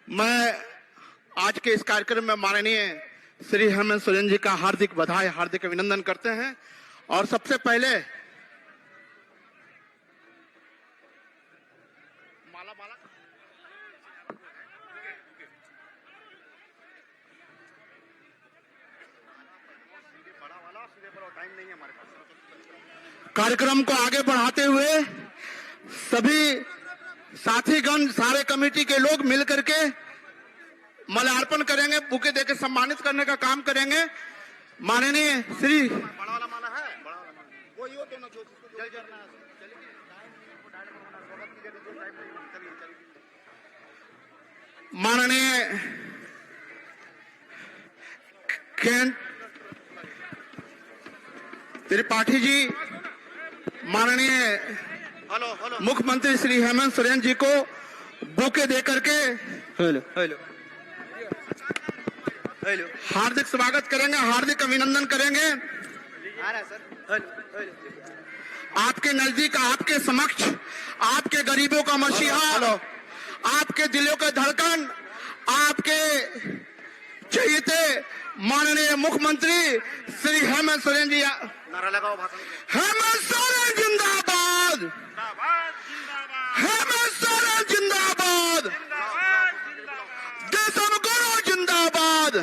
मैं आज के इस कार्यक्रम में माननीय श्री हेमंत सोरेन जी का हार्दिक बधाई, हार्दिक अभिनंदन करते हैं। और सबसे पहले कार्यक्रम को आगे बढ़ाते हुए सभी साथीगण, सारे कमेटी के लोग मिलकर के माल्यार्पण करेंगे, बुके देकर सम्मानित करने का काम करेंगे। माननीय श्री माननीय त्रिपाठी जी, माननीय मुख्यमंत्री श्री हेमंत सोरेन जी को बुके देकर के हार्दिक स्वागत करेंगे, हार्दिक अभिनंदन करेंगे। आपके नजदीक, आपके समक्ष, आपके गरीबों का मसीहा, आपके दिलों का धड़कन, आपके चहेते माननीय मुख्यमंत्री श्री हेमंत सोरेन जी। नारा लगाओ, हेमंत सोरेन जिंदाबाद, हेमंत सोरेन जिंदाबाद, देशम गुरु जिंदाबाद।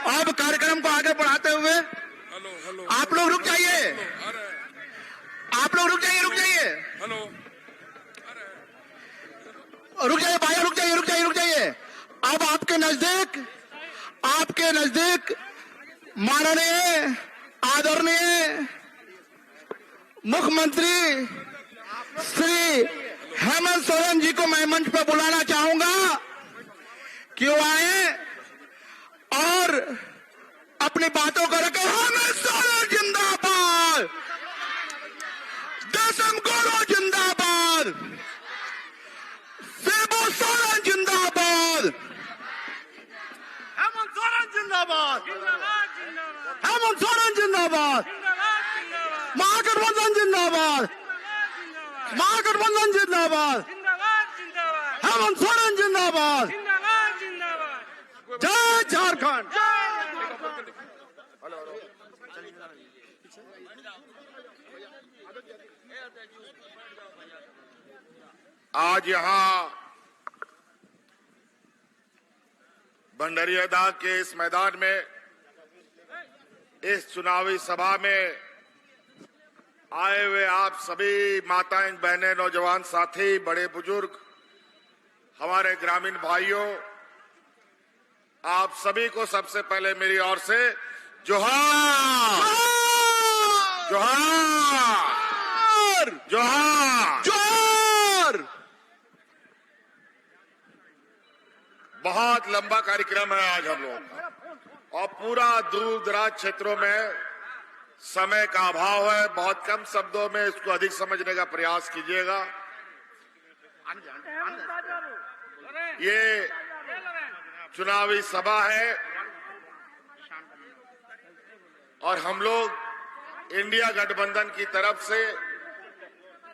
अब कार्यक्रम को आगे बढ़ाते हुए आप लोग रुक जाइए, आप लोग रुक जाइए, रुक जाइए, रुक जाइए भाई, रुक जाइए, रुक जाइए, रुक जाइए। अब आपके नजदीक माननीय आदरणीय मुख्यमंत्री श्री हेमंत सोरेन जी को मैं मंच पर बुलाना चाहूंगा कि वो आए और अपनी बातों को रखें। हेमंत सोरेन जिंदाबाद, देशम गुरु जिंदाबाद, शिबू सोरेन जिंदाबाद, हेमंत सोरेन जिंदाबाद, हेमंत सोरेन जिंदाबाद, महागठबंधन जिंदाबाद, महागठबंधन जिंदाबाद, हेमंत सोरेन जिंदाबाद, जय झारखंड। आज यहाँ भंडरियादाग के इस मैदान में, इस चुनावी सभा में आए हुए आप सभी माताएं, बहनें, नौजवान साथी, बड़े बुजुर्ग, हमारे ग्रामीण भाइयों, आप सभी को सबसे पहले मेरी ओर से जोहार, जोहार, जोहार, जोहार। बहुत लंबा कार्यक्रम है आज हम लोगों का और पूरा दूर दराज क्षेत्रों में समय का अभाव है। बहुत कम शब्दों में इसको अधिक समझने का प्रयास कीजिएगा। ये चुनावी सभा है और हम लोग इंडिया गठबंधन की तरफ से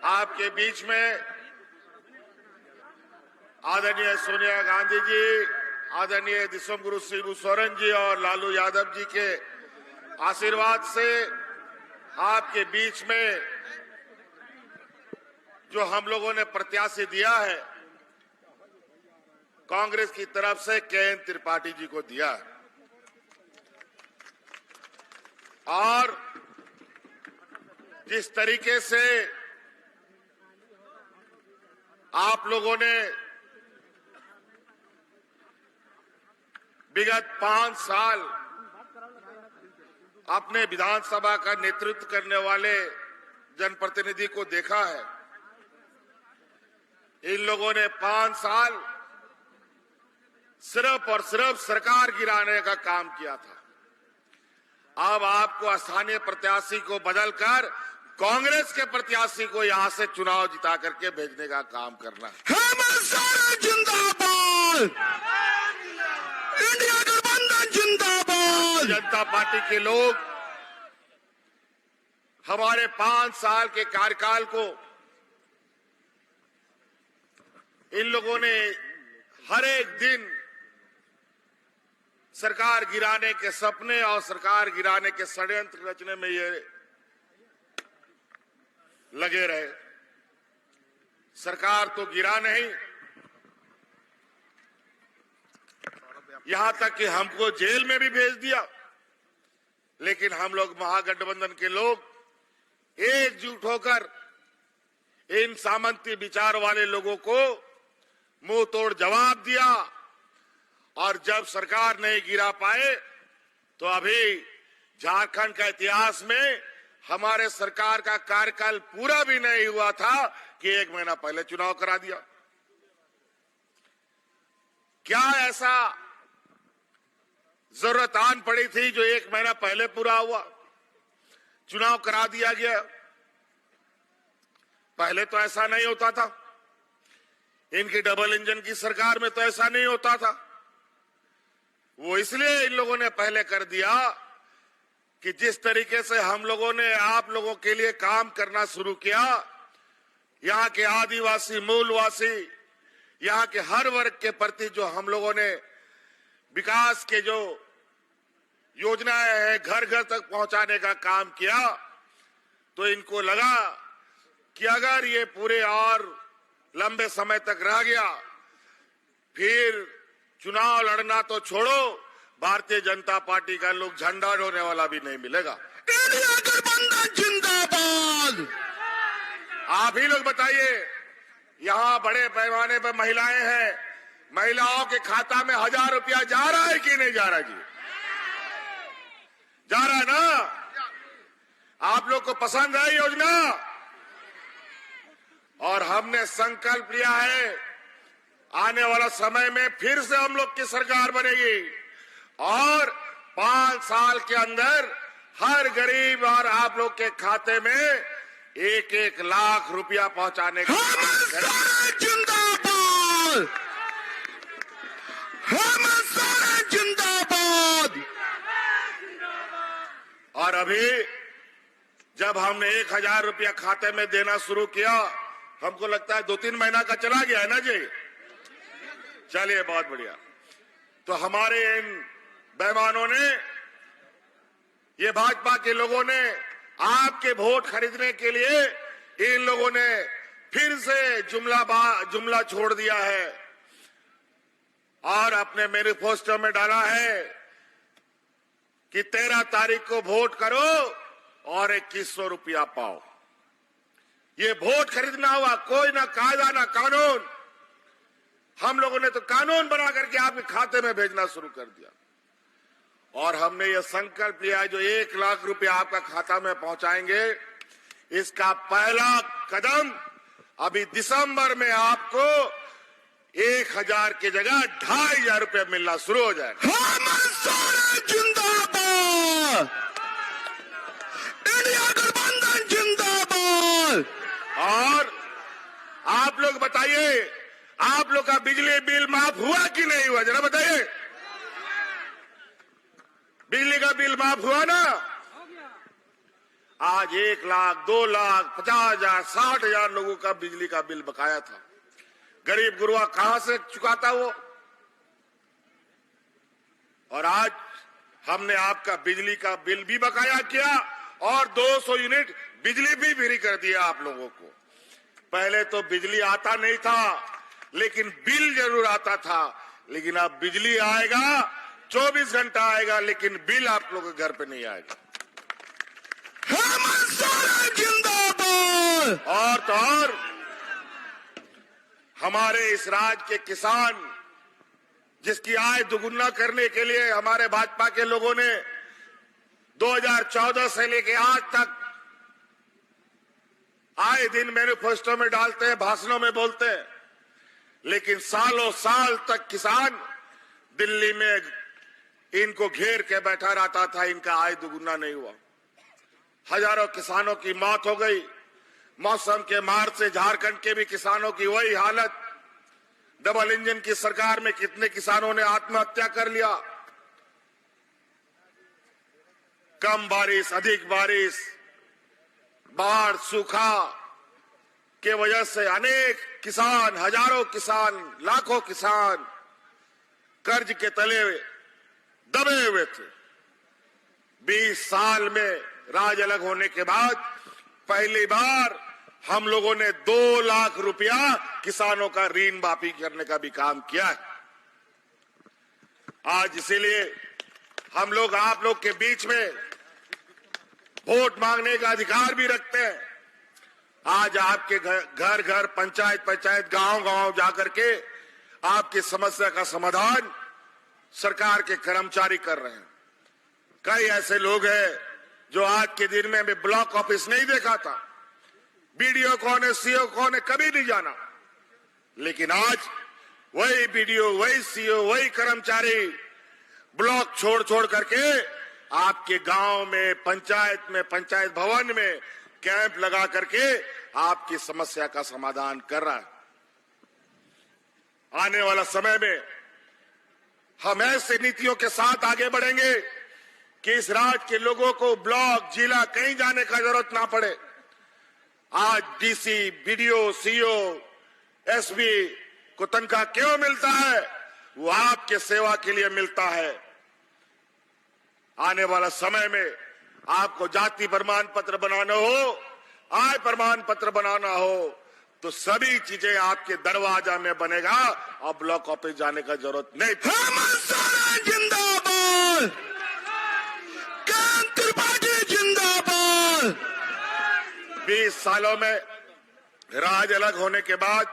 आपके बीच में आदरणीय सोनिया गांधी जी, आदरणीय दिसम गुरु शिबू सोरेन जी और लालू यादव जी के आशीर्वाद से आपके बीच में जो हम लोगों ने प्रत्याशी दिया है, कांग्रेस की तरफ से के त्रिपाठी जी को दिया है। और जिस तरीके से आप लोगों ने विगत 5 साल अपने विधानसभा का नेतृत्व करने वाले जनप्रतिनिधि को देखा है, इन लोगों ने 5 साल सिर्फ और सिर्फ सरकार गिराने का काम किया था। अब आपको स्थानीय प्रत्याशी को बदलकर कांग्रेस के प्रत्याशी को यहां से चुनाव जिता करके भेजने का काम करना है। हेमंत सोरेन जिंदाबाद, इंडिया गठबंधन जिंदाबाद। जनता पार्टी के लोग हमारे 5 साल के कार्यकाल को इन लोगों ने हर एक दिन सरकार गिराने के सपने और सरकार गिराने के षड्यंत्र रचने में ये लगे रहे। सरकार तो गिरा नहीं, यहां तक कि हमको जेल में भी भेज दिया, लेकिन हम लोग महागठबंधन के लोग एकजुट होकर इन सामंती विचार वाले लोगों को मुंह तोड़ जवाब दिया। और जब सरकार नहीं गिरा पाए तो अभी झारखंड का इतिहास में हमारे सरकार का कार्यकाल पूरा भी नहीं हुआ था कि 1 महीना पहले चुनाव करा दिया। क्या ऐसा जरूरत आन पड़ी थी जो 1 महीना पहले पूरा हुआ, चुनाव करा दिया गया? पहले तो ऐसा नहीं होता था। इनकी डबल इंजन की सरकार में तो ऐसा नहीं होता था। वो इसलिए इन लोगों ने पहले कर दिया कि जिस तरीके से हम लोगों ने आप लोगों के लिए काम करना शुरू किया, यहाँ के आदिवासी मूलवासी, यहाँ के हर वर्ग के प्रति जो हम लोगों ने विकास के जो योजनाएं हैं घर घर तक पहुंचाने का काम किया, तो इनको लगा कि अगर ये पूरे और लंबे समय तक रह गया फिर चुनाव लड़ना तो छोड़ो, भारतीय जनता पार्टी का लोग झंडा ढोने वाला भी नहीं मिलेगा। इंडिया गठबंधन जिंदाबाद। आप ही लोग बताइए, यहाँ बड़े पैमाने पर महिलाएं हैं, महिलाओं के खाता में 1000 रुपया जा रहा है कि नहीं जा रहा? जी जा रहा है ना? आप लोग को पसंद है योजना? और हमने संकल्प लिया है आने वाला समय में फिर से हम लोग की सरकार बनेगी और 5 साल के अंदर हर गरीब और आप लोग के खाते में 1-1 लाख रुपया पहुंचाने का जिंदाबाद, हम सारे जिंदाबाद। और अभी जब हमने 1000 रुपया खाते में देना शुरू किया, हमको लगता है 2-3 महीना का चला गया है ना जी? चलिए, बहुत बढ़िया। तो हमारे इन बेईमानों ने, ये भाजपा के लोगों ने आपके वोट खरीदने के लिए इन लोगों ने फिर से जुमला छोड़ दिया है और अपने मैनिफेस्टो में डाला है कि 13 तारीख को वोट करो और 2100 रुपया पाओ। ये वोट खरीदना हुआ, कोई ना कायदा ना कानून। हम लोगों ने तो कानून बना करके आपके खाते में भेजना शुरू कर दिया और हमने ये संकल्प लिया जो 1 लाख रुपया आपका खाता में पहुंचाएंगे, इसका पहला कदम अभी दिसंबर में आपको 1000 की जगह 2500 रुपया मिलना शुरू हो जाएगा। हम सारे जिंदाबाद, इंडिया गठबंधन जिंदाबाद। और आप लोग बताइए, आप लोग का बिजली बिल माफ हुआ कि नहीं हुआ? जरा बताइए, बिजली का बिल माफ हुआ ना? आज 1 लाख, 2 लाख, 50,000, 60,000 लोगों का बिजली का बिल बकाया था। गरीब गुरुआ कहां से चुकाता वो? और आज हमने आपका बिजली का बिल भी बकाया किया और 200 यूनिट बिजली भी फ्री कर दिया आप लोगों को। पहले तो बिजली आता नहीं था, लेकिन बिल जरूर आता था। लेकिन अब बिजली आएगा, 24 घंटा आएगा, लेकिन बिल आप लोगों के घर पे नहीं आएगा। हम सारे जिंदाबाद। और तो और हमारे इस राज्य के किसान, जिसकी आय दुगुना करने के लिए हमारे भाजपा के लोगों ने 2014 से लेकर आज तक आए दिन मैनिफेस्टो में डालते हैं, भाषणों में बोलते हैं, लेकिन सालों साल तक किसान दिल्ली में इनको घेर के बैठा रहता था, इनका आय दुगुना नहीं हुआ। हजारों किसानों की मौत हो गई। मौसम के मार से झारखंड के भी किसानों की वही हालत। डबल इंजन की सरकार में कितने किसानों ने आत्महत्या कर लिया। कम बारिश, अधिक बारिश, बाढ़, सूखा, के वजह से अनेक किसान, हजारों किसान, लाखों किसान कर्ज के तले दबे हुए थे। 20 साल में राज अलग होने के बाद पहली बार हम लोगों ने 2 लाख रुपया किसानों का ऋण माफी करने का भी काम किया है। आज इसीलिए हम लोग आप लोग के बीच में वोट मांगने का अधिकार भी रखते हैं। आज आपके घर घर, पंचायत पंचायत, गांव गांव जाकर के आपकी समस्या का समाधान सरकार के कर्मचारी कर रहे हैं। कई ऐसे लोग हैं जो आज के दिन में मैं ब्लॉक ऑफिस नहीं देखा था, बीडीओ कौन है, सीओ कौन है, कभी नहीं जाना, लेकिन आज वही बीडीओ, वही सीओ, वही कर्मचारी ब्लॉक छोड़ छोड़ करके आपके गांव में, पंचायत भवन में कैंप लगा करके आपकी समस्या का समाधान कर रहा है। आने वाला समय में हम ऐसी नीतियों के साथ आगे बढ़ेंगे कि इस राज्य के लोगों को ब्लॉक, जिला कहीं जाने का जरूरत ना पड़े। आज डीसी, बीडीओ, सीओ, एसपी को तनख्वाह क्यों मिलता है? वो आपके सेवा के लिए मिलता है। आने वाला समय में आपको जाति प्रमाण पत्र बनाना हो, आय प्रमाण पत्र बनाना हो, तो सभी चीजें आपके दरवाजा में बनेगा और ब्लॉक ऑफिस जाने का जरूरत नहीं। हेमंत सोरेन जिंदाबाद, कांत त्रिपाठी जिंदाबाद। 20 सालों में राज अलग होने के बाद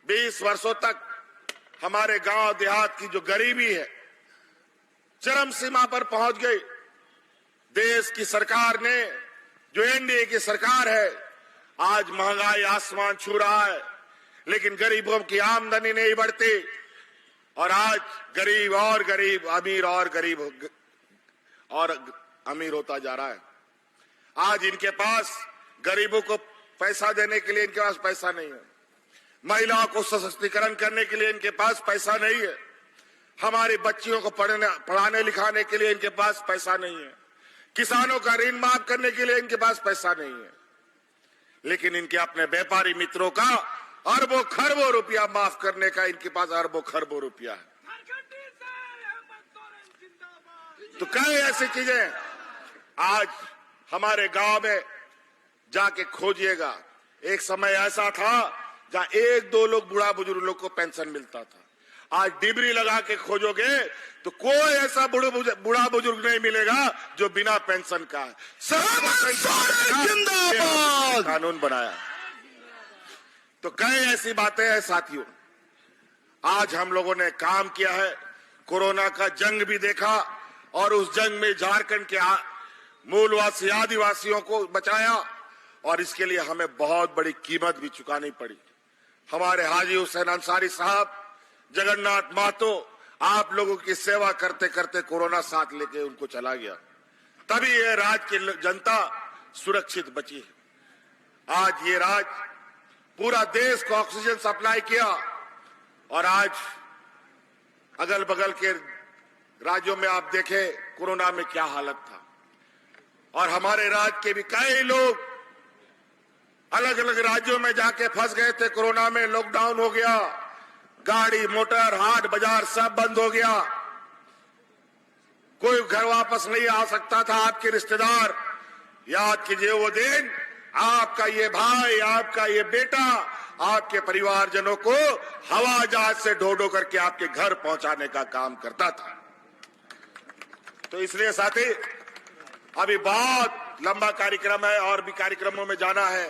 20 वर्षों तक हमारे गांव देहात की जो गरीबी है चरम सीमा पर पहुंच गई। देश की सरकार ने, जो एनडीए की सरकार है, आज महंगाई आसमान छू रहा है, लेकिन गरीबों की आमदनी नहीं बढ़ती और आज गरीब और गरीब, अमीर और गरीब और अमीर होता जा रहा है। आज इनके पास, गरीबों को पैसा देने के लिए इनके पास पैसा नहीं है, महिलाओं को सशक्तिकरण करने के लिए इनके पास पैसा नहीं है, हमारी बच्चियों को पढ़ाने लिखाने के लिए इनके पास पैसा नहीं है, किसानों का ऋण माफ करने के लिए इनके पास पैसा नहीं है, लेकिन इनके अपने व्यापारी मित्रों का अरबों खरबों रुपया माफ करने का इनके पास अरबों खरबों रुपया है। तो कई ऐसी चीजें आज हमारे गांव में जाके खोजिएगा। एक समय ऐसा था जहां 1-2 लोग, बूढ़ा बुजुर्ग लोग को पेंशन मिलता था। आज डिबरी लगा के खोजोगे तो कोई ऐसा बूढ़ा बुजुर्ग नहीं मिलेगा जो बिना पेंशन का है। जिंदाबाद कानून बनाया। तो कई ऐसी बातें हैं साथियों, आज हम लोगों ने काम किया है। कोरोना का जंग भी देखा और उस जंग में झारखंड के मूलवासी आदिवासियों को बचाया और इसके लिए हमें बहुत बड़ी कीमत भी चुकानी पड़ी। हमारे हाजी हुसैन अंसारी साहब, जगन्नाथ महतो, आप लोगों की सेवा करते करते कोरोना साथ लेके उनको चला गया, तभी ये राज्य की जनता सुरक्षित बची है। आज ये राज्य पूरा देश को ऑक्सीजन सप्लाई किया और आज अगल बगल के राज्यों में आप देखें कोरोना में क्या हालत था। और हमारे राज्य के भी कई लोग अलग अलग राज्यों में जाके फंस गए थे। कोरोना में लॉकडाउन हो गया, गाड़ी मोटर हाट बाजार सब बंद हो गया, कोई घर वापस नहीं आ सकता था। आपके रिश्तेदार, याद कीजिए वो दिन, आपका ये भाई, आपका ये बेटा, आपके परिवारजनों को हवा जहाज से ढो ढो करके आपके घर पहुंचाने का काम करता था। तो इसलिए साथी, अभी बहुत लंबा कार्यक्रम है और भी कार्यक्रमों में जाना है।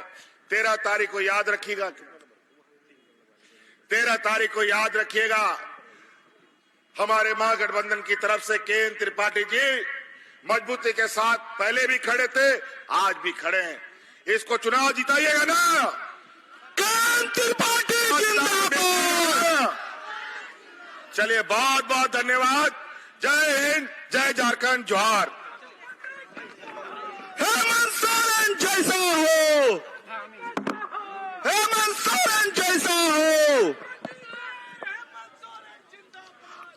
13 तारीख को याद रखिएगा, 13 तारीख को याद रखिएगा, हमारे महागठबंधन की तरफ से केएन त्रिपाठी जी मजबूती के साथ पहले भी खड़े थे, आज भी खड़े हैं। इसको चुनाव जिताइएगा ना। केएन त्रिपाठी जिंदाबाद। चलिए, बहुत बहुत धन्यवाद। जय हिंद, जय झारखंड, जोहार। हेमंत सोरेन जैसा हो, हेमंत सोरेन जैसा हो,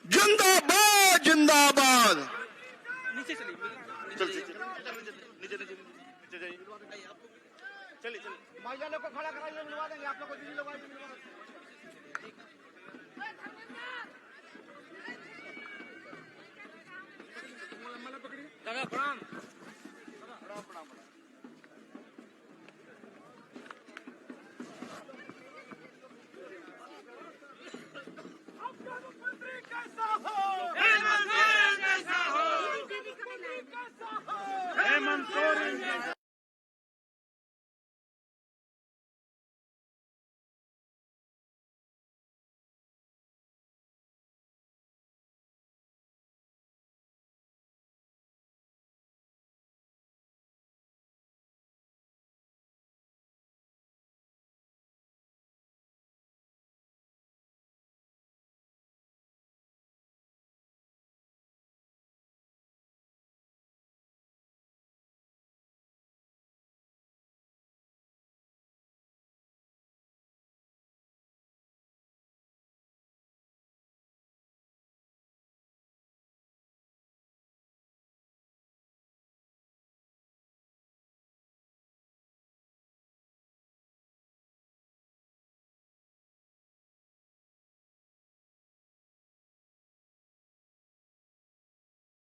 जिंदाबाद जिंदाबाद। नीचे चलिए, नीचे जाइए। चलिए चलिए। महिला लोग को खड़ा कराइए, मिलवा देंगे आप लोग को। दीदी लोग आइए, मिलवा देंगे। दादा प्रणाम।